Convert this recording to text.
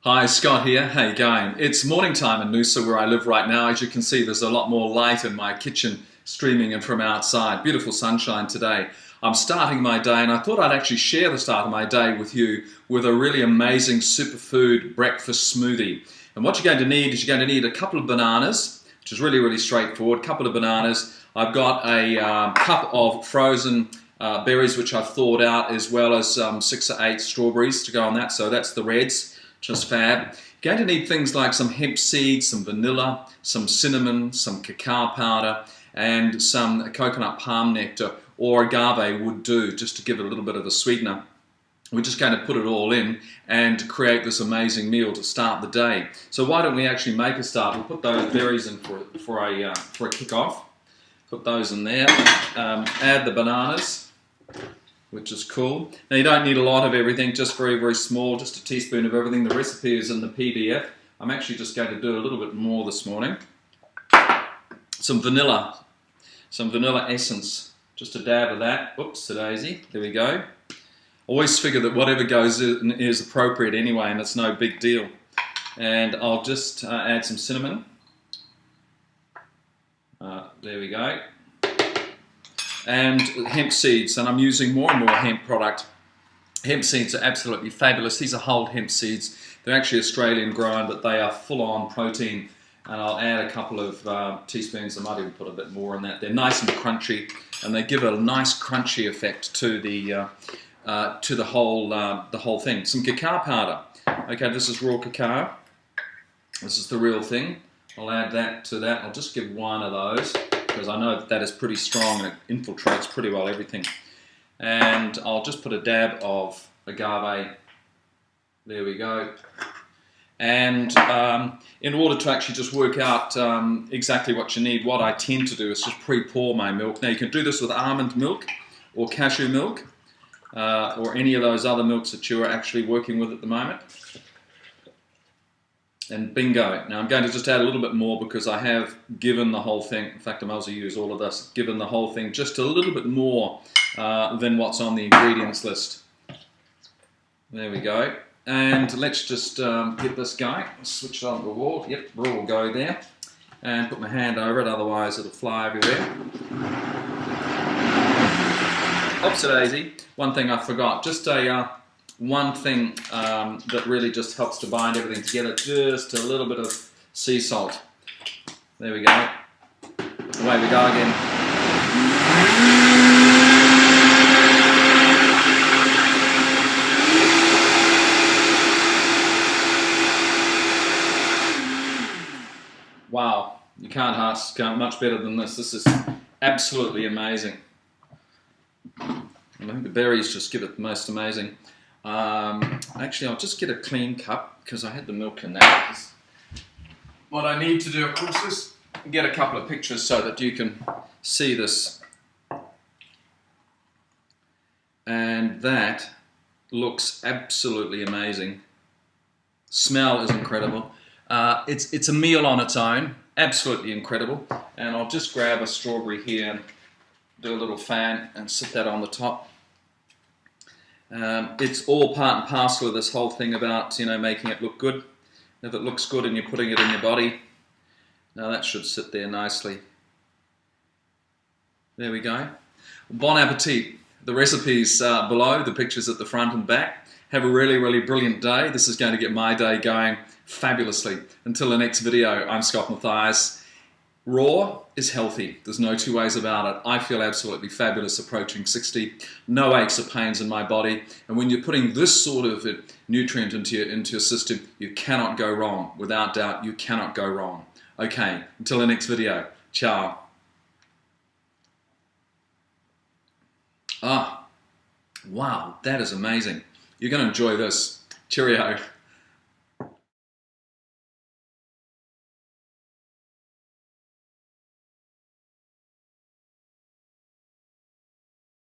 Hi, Scott here. How you going? It's morning time in Noosa where I live right now. As you can see, there's a lot more light in my kitchen streaming in from outside. Beautiful sunshine today. I'm starting my day and I thought I'd actually share the start of my day with you with a really amazing superfood breakfast smoothie. And what you're going to need is you're going to need a couple of bananas, which is really straightforward. A couple of bananas. I've got a cup of frozen berries which I've thawed out, as well as 6 or 8 strawberries to go on that. So that's the reds. Just fab. You're going to need things like some hemp seeds, some vanilla, some cinnamon, some cacao powder, and some coconut palm nectar or agave would do, just to give it a little bit of a sweetener. We're just going to put it all in and create this amazing meal to start the day. So why don't we actually make a start? We'll put those berries in for a kick-off. Put those in there. Add the bananas, which is cool. Now you don't need a lot of everything, just very small, just a teaspoon of everything. The recipe is in the PDF. I'm actually just going to do a little bit more this morning. Some vanilla essence, just a dab of that. Oops, a daisy, there we go. Always figure that whatever goes in is appropriate anyway, and it's no big deal. And I'll just add some cinnamon. There we go. And hemp seeds, and I'm using more and more hemp product. Hemp seeds are absolutely fabulous. These are whole hemp seeds. They're actually Australian grown, but they are full-on protein. And I'll add a couple of teaspoons. I might even put a bit more in that. They're nice and crunchy, and they give a nice crunchy effect to the whole thing. Some cacao powder. Okay, this is raw cacao. This is the real thing. I'll add that to that. I'll just give one of those, because I know that is pretty strong and it infiltrates pretty well everything. And I'll just put a dab of agave. There we go. And in order to actually just work out exactly what you need, what I tend to do is just pre-pour my milk. Now you can do this with almond milk or cashew milk or any of those other milks that you are actually working with at the moment. And bingo. Now I'm going to just add a little bit more because I have given the whole thing, in fact I might as well use all of this, given the whole thing just a little bit more than what's on the ingredients list. There we go. And let's just get this going. Switch it on the wall. Yep, raw will go there. And put my hand over it, otherwise it'll fly everywhere. Oopsie-daisy. One thing I forgot, just one thing that really just helps to bind everything together, just a little bit of sea salt. There we go. Away we go again. Wow, you can't ask much better than this. This is absolutely amazing. And I think the berries just give it the most amazing. Actually, I'll just get a clean cup because I had the milk in that. What I need to do, of course, is get a couple of pictures so that you can see this. And that looks absolutely amazing. Smell is incredible. It's a meal on its own, absolutely incredible. And I'll just grab a strawberry here and do a little fan and sit that on the top. It's all part and parcel of this whole thing about, making it look good. If it looks good and you're putting it in your body, now that should sit there nicely. There we go. Bon appetit. The recipe's below, the pictures at the front and back. Have a really brilliant day. This is going to get my day going fabulously. Until the next video, I'm Scott Mathias. Raw is healthy. There's no two ways about it. I feel absolutely fabulous approaching 60. No aches or pains in my body. And when you're putting this sort of nutrient into your system, you cannot go wrong. Without doubt, you cannot go wrong. Okay, until the next video. Ciao. Ah, wow, that is amazing. You're going to enjoy this. Cheerio.